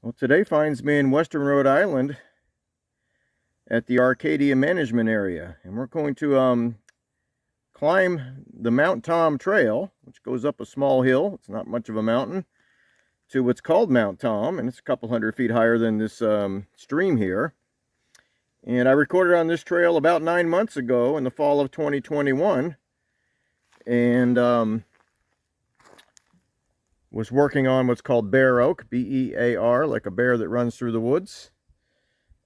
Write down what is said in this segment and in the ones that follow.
Well, today finds me in western Rhode Island at the Arcadia Management Area, and we're going to climb the Mount Tom Trail, which goes up a small hill. It's not much of a mountain, to what's called Mount Tom, and it's a couple hundred feet higher than this stream here. And I recorded on this trail about 9 months ago in the fall of 2021, and was working on what's called bear oak, B-E-A-R, like a bear that runs through the woods,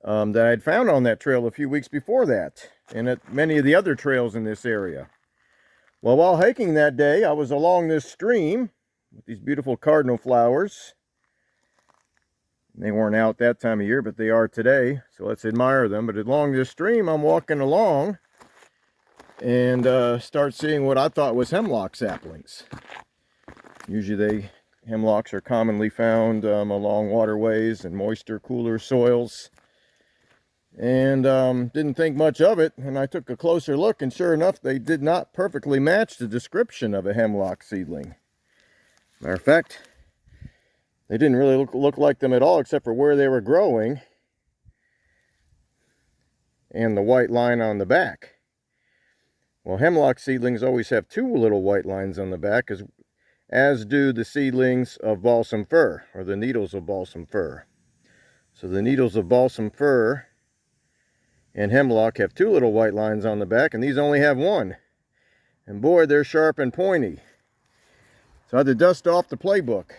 that I had found on that trail a few weeks before that, and at many of the other trails in this area. Well, while hiking that day, I was along this stream with these beautiful cardinal flowers. They weren't out that time of year, but they are today, so let's admire them. But along this stream, I'm walking along and start seeing what I thought was hemlock saplings. Usually hemlocks are commonly found along waterways and moister, cooler soils. And didn't think much of it, and I took a closer look, and sure enough, they did not perfectly match the description of a hemlock seedling. Matter of fact, they didn't really look like them at all, except for where they were growing and the white line on the back. Well, hemlock seedlings always have two little white lines on the back, as do the seedlings of balsam fir, or the needles of balsam fir. So the needles of balsam fir and hemlock have two little white lines on the back, and these only have one. And boy, they're sharp and pointy. So I had to dust off the playbook.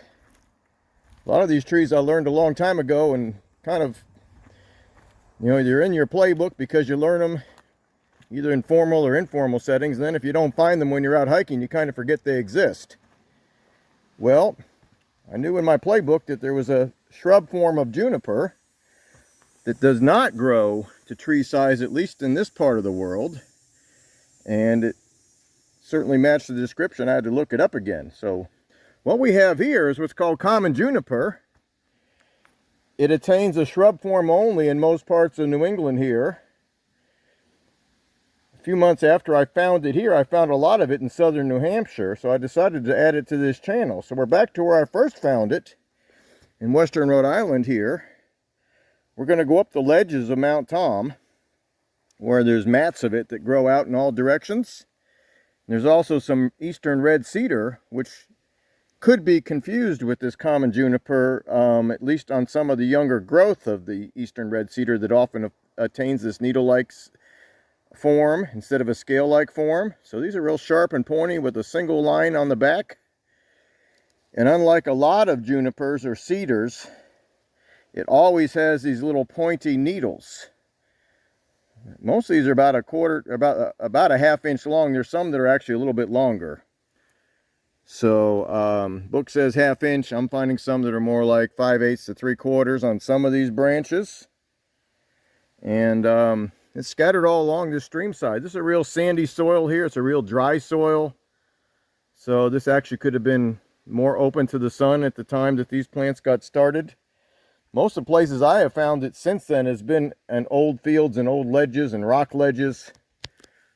A lot of these trees I learned a long time ago, and kind of, you're in your playbook because you learn them either in formal or informal settings, and then if you don't find them when you're out hiking, you kind of forget they exist. Well, I knew in my playbook that there was a shrub form of juniper that does not grow to tree size, at least in this part of the world, and it certainly matched the description. I had to look it up again. So what we have here is what's called common juniper. It attains a shrub form only in most parts of New England here. A few months after I found it here, I found a lot of it in southern New Hampshire, so I decided to add it to this channel. So we're back to where I first found it, in western Rhode Island here. We're going to go up the ledges of Mount Tom, where there's mats of it that grow out in all directions. There's also some eastern red cedar, which could be confused with this common juniper, at least on some of the younger growth of the eastern red cedar that often attains this needle-like form instead of a scale-like form. So these are real sharp and pointy with a single line on the back. And unlike a lot of junipers or cedars, it always has these little pointy needles. Most of these are about a half-inch long. There's some that are actually a little bit longer. So book says half-inch. I'm finding some that are more like 5/8 to 3/4 on some of these branches. And it's scattered all along the stream side. This is a real sandy soil here. It's a real dry soil. So this actually could have been more open to the sun at the time that these plants got started. Most of the places I have found it since then has been in old fields and old ledges and rock ledges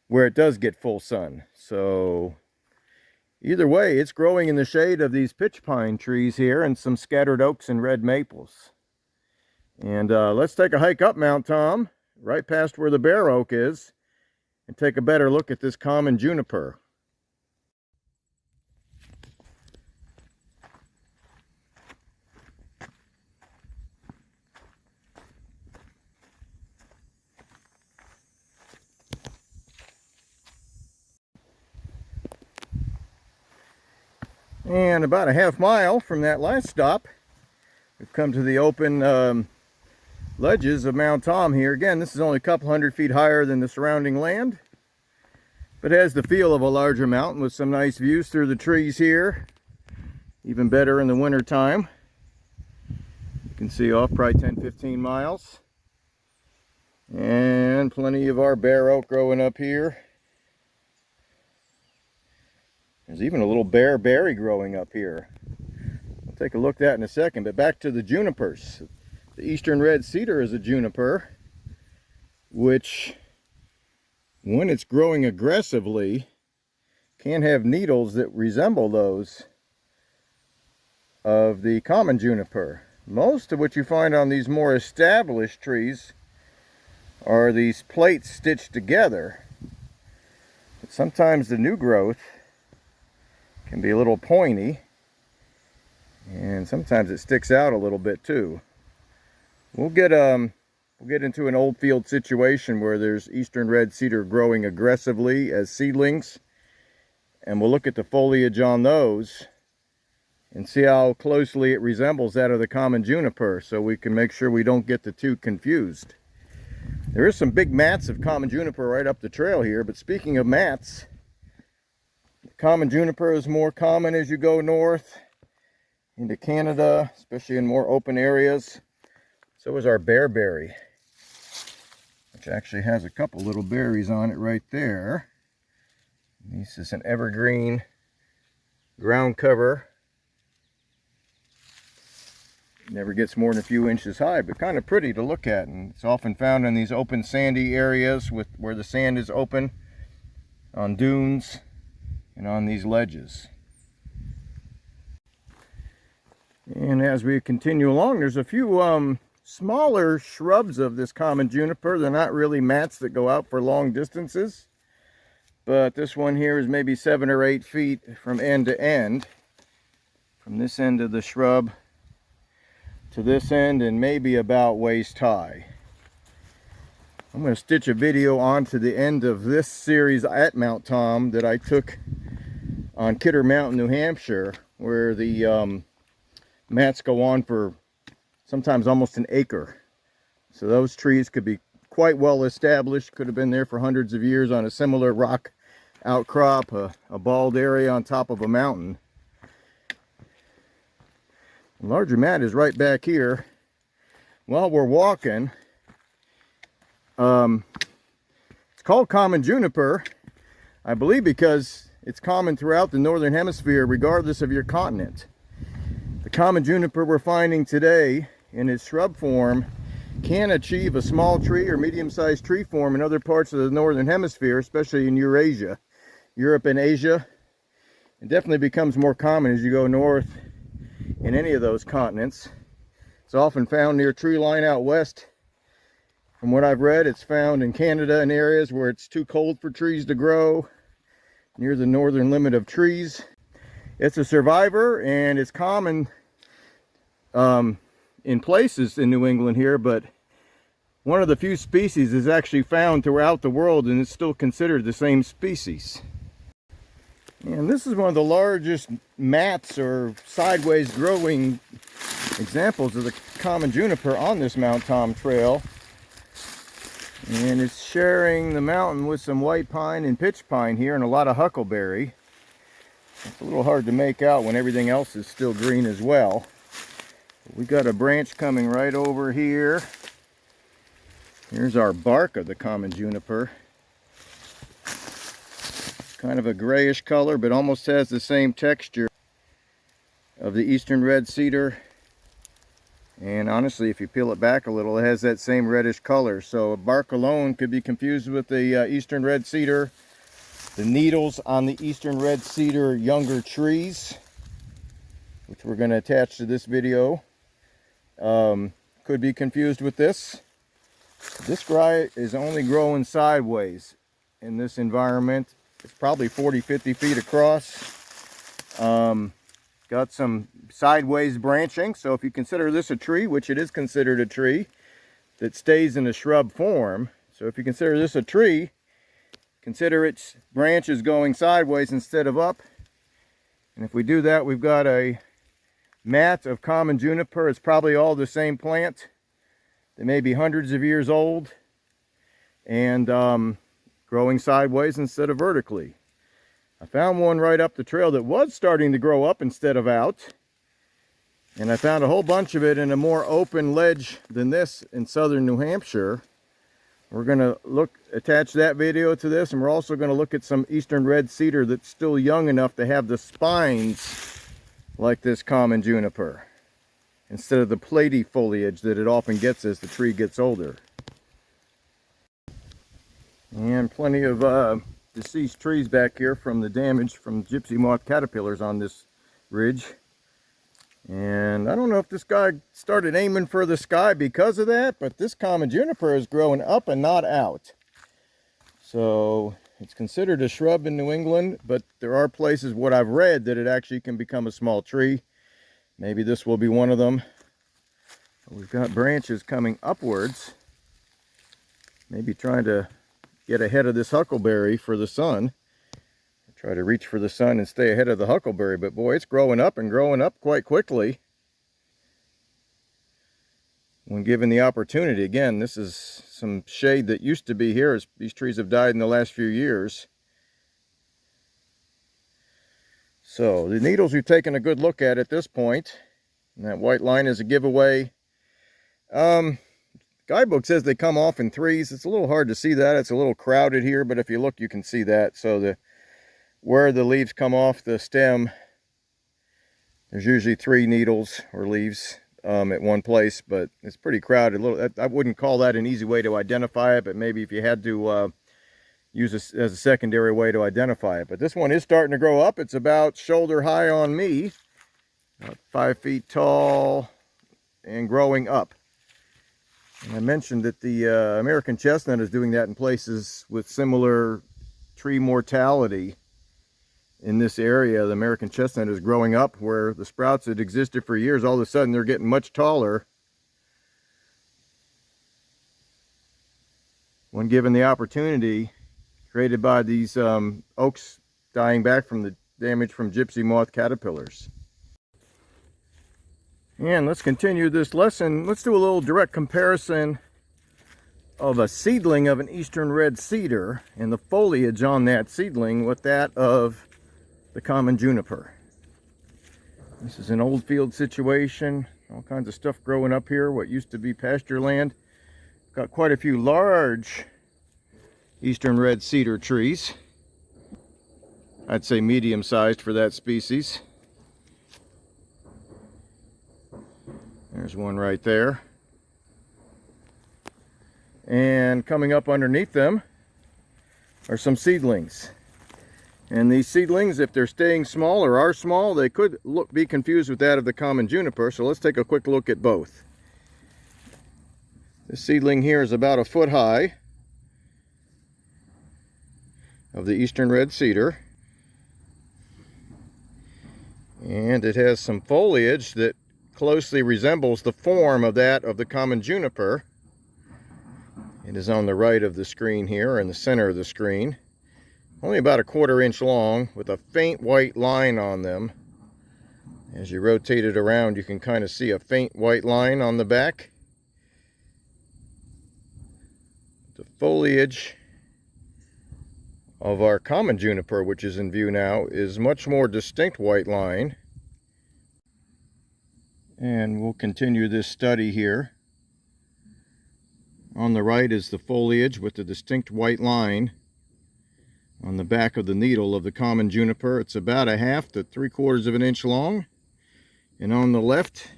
where it does get full sun. So either way, it's growing in the shade of these pitch pine trees here and some scattered oaks and red maples. And let's take a hike up Mount Tom, right past where the bear oak is, and take a better look at this common juniper. And about a half mile from that last stop, we've come to the open ledges of Mount Tom here. Again, this is only a couple hundred feet higher than the surrounding land, but has the feel of a larger mountain with some nice views through the trees here. Even better in the winter time. You can see off probably 10-15 miles. And plenty of our bear oak growing up here. There's even a little bear berry growing up here. We'll take a look at that in a second, but back to the junipers. The eastern red cedar is a juniper, which, when it's growing aggressively, can have needles that resemble those of the common juniper. Most of what you find on these more established trees are these plates stitched together. But sometimes the new growth can be a little pointy, and sometimes it sticks out a little bit too. We'll get into an old field situation where there's eastern red cedar growing aggressively as seedlings, and we'll look at the foliage on those and see how closely it resembles that of the common juniper, so we can make sure we don't get the two confused. There is some big mats of common juniper right up the trail here, but speaking of mats, common juniper is more common as you go north into Canada, especially in more open areas. So is our bearberry, which actually has a couple little berries on it right there. This is an evergreen ground cover. Never gets more than a few inches high, but kind of pretty to look at, and it's often found in these open sandy areas where the sand is open, on dunes and on these ledges. And as we continue along, there's a few smaller shrubs of this common juniper. They're not really mats that go out for long distances, but this one here is maybe 7 or 8 feet from end to end, from this end of the shrub to this end, and maybe about waist high. I'm going to stitch a video onto the end of this series at Mount Tom that I took on Kidder Mountain, New Hampshire, where the mats go on for sometimes almost an acre. So those trees could be quite well established, could have been there for hundreds of years on a similar rock outcrop, a bald area on top of a mountain. The larger mat is right back here. While we're walking, it's called common juniper, I believe, because it's common throughout the northern hemisphere regardless of your continent. The common juniper we're finding today in its shrub form can achieve a small tree or medium-sized tree form in other parts of the northern hemisphere, especially in Eurasia, Europe and Asia. It definitely becomes more common as you go north in any of those continents. It's often found near tree line out west. From what I've read, it's found in Canada in areas where it's too cold for trees to grow, near the northern limit of trees. It's a survivor, and it's common in places in New England here, but one of the few species is actually found throughout the world, and it's still considered the same species. And this is one of the largest mats or sideways growing examples of the common juniper on this Mount Tom trail. And it's sharing the mountain with some white pine and pitch pine here, and a lot of huckleberry. It's a little hard to make out when everything else is still green as well. We got a branch coming right over here. Here's our bark of the common juniper. Kind of a grayish color, but almost has the same texture of the eastern red cedar. And honestly, if you peel it back a little, it has that same reddish color. So bark alone could be confused with the eastern red cedar. The needles on the eastern red cedar younger trees, which we're going to attach to this video, could be confused with this. This guy is only growing sideways in this environment. It's probably 40-50 feet across. Got some sideways branching, so if you consider this a tree, which it is considered a tree that stays in a shrub form, so if you consider this a tree, consider its branches going sideways instead of up. And if we do that, we've got a mat of common juniper. It's probably all the same plant. They may be hundreds of years old, and growing sideways instead of vertically. I found one right up the trail that was starting to grow up instead of out, and I found a whole bunch of it in a more open ledge than this in southern New Hampshire. We're going to attach that video to this, and we're also going to look at some eastern red cedar that's still young enough to have the spines like this common juniper, instead of the platy foliage that it often gets as the tree gets older. And plenty of deceased trees back here from the damage from gypsy moth caterpillars on this ridge. And I don't know if this guy started aiming for the sky because of that, but this common juniper is growing up and not out. So it's considered a shrub in New England, but there are places, what I've read, that it actually can become a small tree. Maybe this will be one of them. We've got branches coming upwards, maybe trying to get ahead of this huckleberry for the sun. Try to reach for the sun and stay ahead of the huckleberry, but boy, it's growing up and growing up quite quickly when given the opportunity. Again, this is some shade that used to be here, as these trees have died in the last few years. So the needles we've taken a good look at this point, and that white line is a giveaway. Guidebook says they come off in threes. It's a little hard to see that. It's a little crowded here, but if you look, you can see that. So where the leaves come off the stem, there's usually 3 needles or leaves at one place, but it's pretty crowded. I wouldn't call that an easy way to identify it, but maybe if you had to use it as a secondary way to identify it. But this one is starting to grow up. It's about shoulder high on me, about 5 feet tall and growing up. And I mentioned that the American chestnut is doing that in places with similar tree mortality. In this area, the American chestnut is growing up where the sprouts that existed for years, all of a sudden they're getting much taller when given the opportunity created by these oaks dying back from the damage from gypsy moth caterpillars. And let's continue this lesson. Let's do a little direct comparison of a seedling of an eastern red cedar and the foliage on that seedling with that of the common juniper. This is an old field situation, all kinds of stuff growing up here, what used to be pasture land. Got quite a few large eastern red cedar trees. I'd say medium-sized for that species. There's one right there. And coming up underneath them are some seedlings. And these seedlings, if they're staying small or are small, they could be confused with that of the common juniper. So let's take a quick look at both. This seedling here is about 1 foot high of the eastern red cedar. And it has some foliage that closely resembles the form of that of the common juniper. It is on the right of the screen here, in the center of the screen. Only about 1/4 inch long with a faint white line on them. As you rotate it around, you can kind of see a faint white line on the back. The foliage of our common juniper, which is in view now, is much more distinct white line. And we'll continue this study here. On the right is the foliage with the distinct white line on the back of the needle of the common juniper. It's about 1/2 to 3/4 of an inch long. And on the left,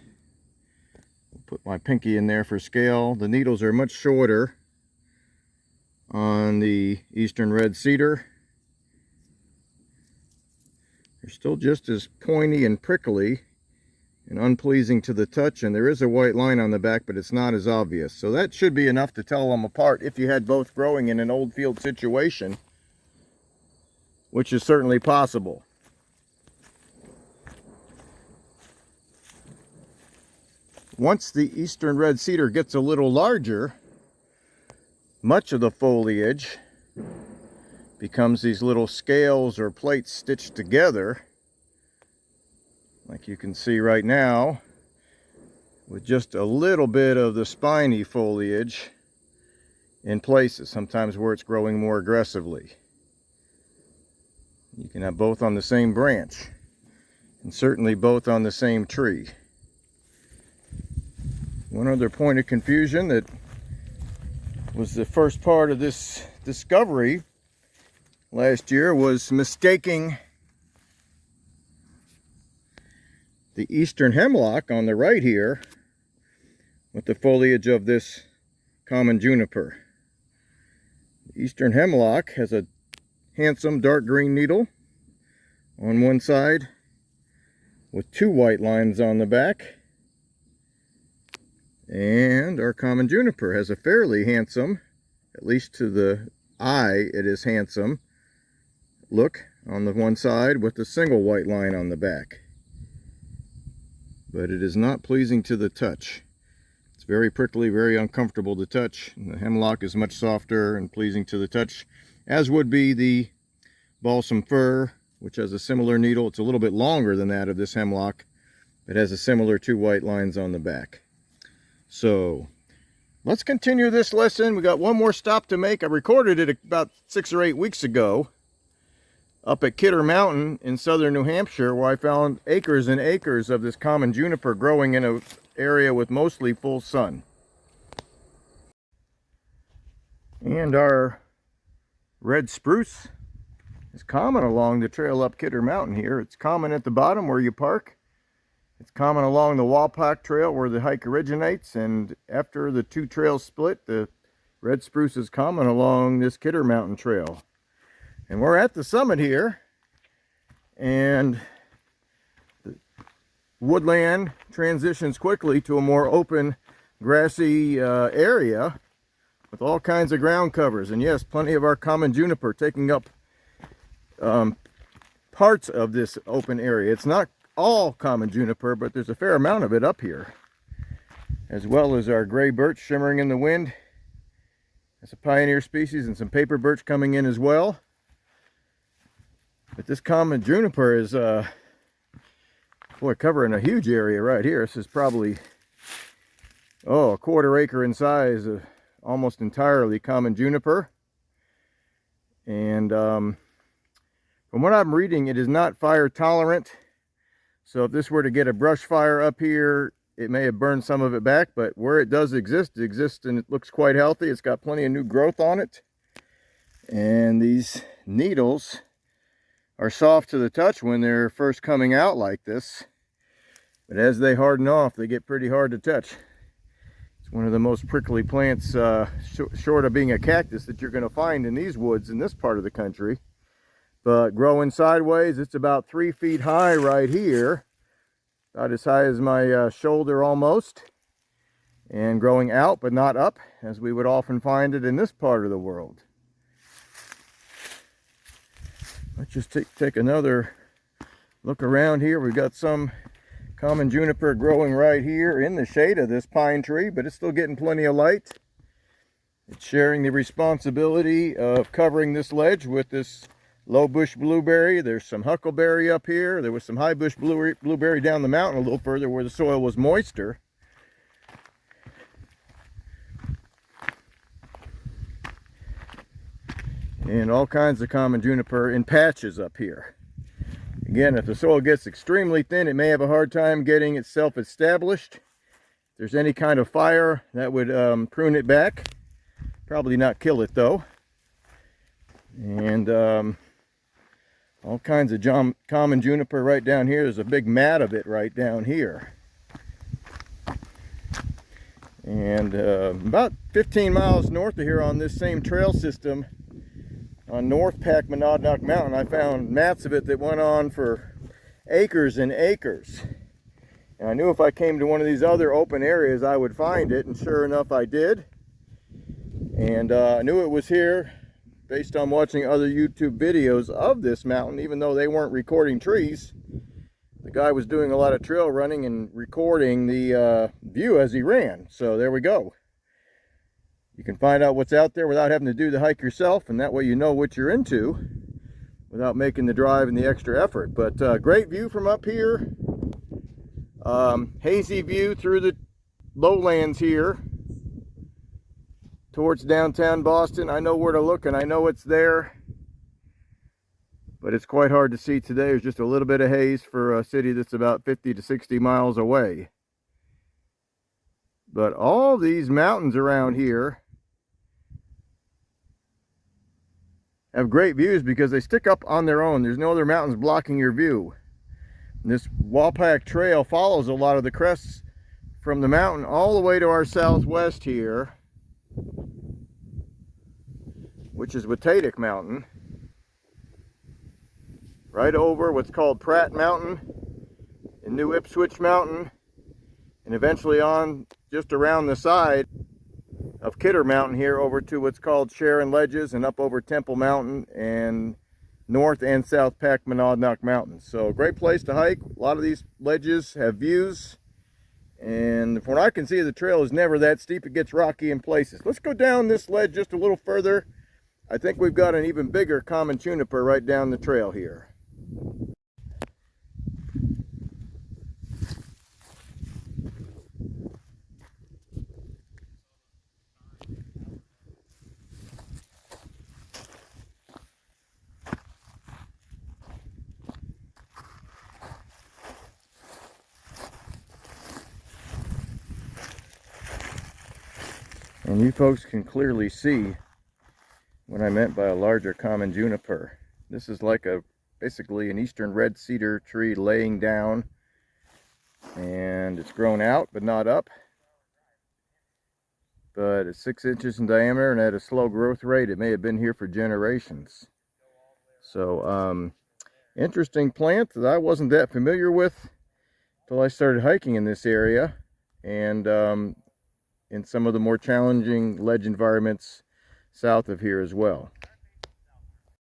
I'll put my pinky in there for scale, the needles are much shorter on the eastern red cedar. They're still just as pointy and prickly and unpleasing to the touch, and there is a white line on the back, but it's not as obvious. So that should be enough to tell them apart if you had both growing in an old field situation, which is certainly possible. Once the eastern red cedar gets a little larger, much of the foliage becomes these little scales or plates stitched together, like you can see right now, with just a little bit of the spiny foliage in places, sometimes where it's growing more aggressively. You can have both on the same branch, and certainly both on the same tree. One other point of confusion that was the first part of this discovery last year was mistaking the eastern hemlock on the right here with the foliage of this common juniper. The eastern hemlock has a handsome dark green needle on one side with 2 white lines on the back. And our common juniper has a fairly handsome, at least to the eye it is handsome, look on the one side with a single white line on the back. But it is not pleasing to the touch. It's very prickly, very uncomfortable to touch. And the hemlock is much softer and pleasing to the touch, as would be the balsam fir, which has a similar needle. It's a little bit longer than that of this hemlock. It has a similar 2 white lines on the back. So let's continue this lesson. We got one more stop to make. I recorded it about 6 or 8 weeks ago up at Kidder Mountain in southern New Hampshire, where I found acres and acres of this common juniper growing in an area with mostly full sun. And our red spruce is common along the trail up Kidder Mountain here. It's common at the bottom where you park. It's common along the Walpack Trail where the hike originates, and after the 2 trails split, the red spruce is common along this Kidder Mountain Trail. And we're at the summit here, and the woodland transitions quickly to a more open, grassy area with all kinds of ground covers. And yes, plenty of our common juniper taking up parts of this open area. It's not all common juniper, but there's a fair amount of it up here, as well as our gray birch shimmering in the wind. It's a pioneer species, and some paper birch coming in as well. But this common juniper is boy, covering a huge area right here. This is probably a 1/4 acre in size, almost entirely common juniper. And from what I'm reading, it is not fire tolerant. So if this were to get a brush fire up here, it may have burned some of it back, but where it does exist, it exists and it looks quite healthy. It's got plenty of new growth on it. And these needles are soft to the touch when they're first coming out like this. But as they harden off, they get pretty hard to touch. It's one of the most prickly plants, short of being a cactus, that you're going to find in these woods in this part of the country. But growing sideways, it's about 3 feet high right here, about as high as my shoulder almost, and growing out but not up, as we would often find it in this part of the world. Let's just take another look around here. We've got some common juniper growing right here in the shade of this pine tree, but it's still getting plenty of light. It's sharing the responsibility of covering this ledge with this low bush blueberry. There's some huckleberry up here. There was some high bush blueberry down the mountain a little further where the soil was moister. And all kinds of common juniper in patches up here. Again, if the soil gets extremely thin, it may have a hard time getting itself established. If there's any kind of fire, that would prune it back. Probably not kill it though. And all kinds of common juniper right down here. There's a big mat of it right down here. And about 15 miles north of here on this same trail system, on North Packmonadnock Mountain, I found mats of it that went on for acres and acres. And I knew if I came to one of these other open areas, I would find it, and sure enough, I did. And I knew it was here based on watching other YouTube videos of this mountain, even though they weren't recording trees. The guy was doing a lot of trail running and recording the view as he ran. So there we go. You can find out what's out there without having to do the hike yourself, and that way you know what you're into without making the drive and the extra effort. But great view from up here. Hazy view through the lowlands here towards downtown Boston. I know where to look and I know it's there, but it's quite hard to see today. There's just a little bit of haze for a city that's about 50 to 60 miles away. But all these mountains around here have great views because they stick up on their own. There's no other mountains blocking your view. And this Walpack Trail follows a lot of the crests from the mountain all the way to our southwest here, which is Watadic Mountain, right over what's called Pratt Mountain in New Ipswich Mountain, and eventually on just around the side of Kidder Mountain here over to what's called Sharon Ledges, and up over Temple Mountain and North and South Pack Monadnock Mountains. So great place to hike. A lot of these ledges have views, and from what I can see, the trail is never that steep. It gets rocky in places. Let's go down this ledge just a little further. I think we've got an even bigger common juniper right down the trail here. And you folks can clearly see what I meant by a larger common juniper. This is like basically an eastern red cedar tree laying down, and it's grown out but not up. But it's 6 inches in diameter and at a slow growth rate. It may have been here for generations. So interesting plant that I wasn't that familiar with until I started hiking in this area, and in some of the more challenging ledge environments south of here as well.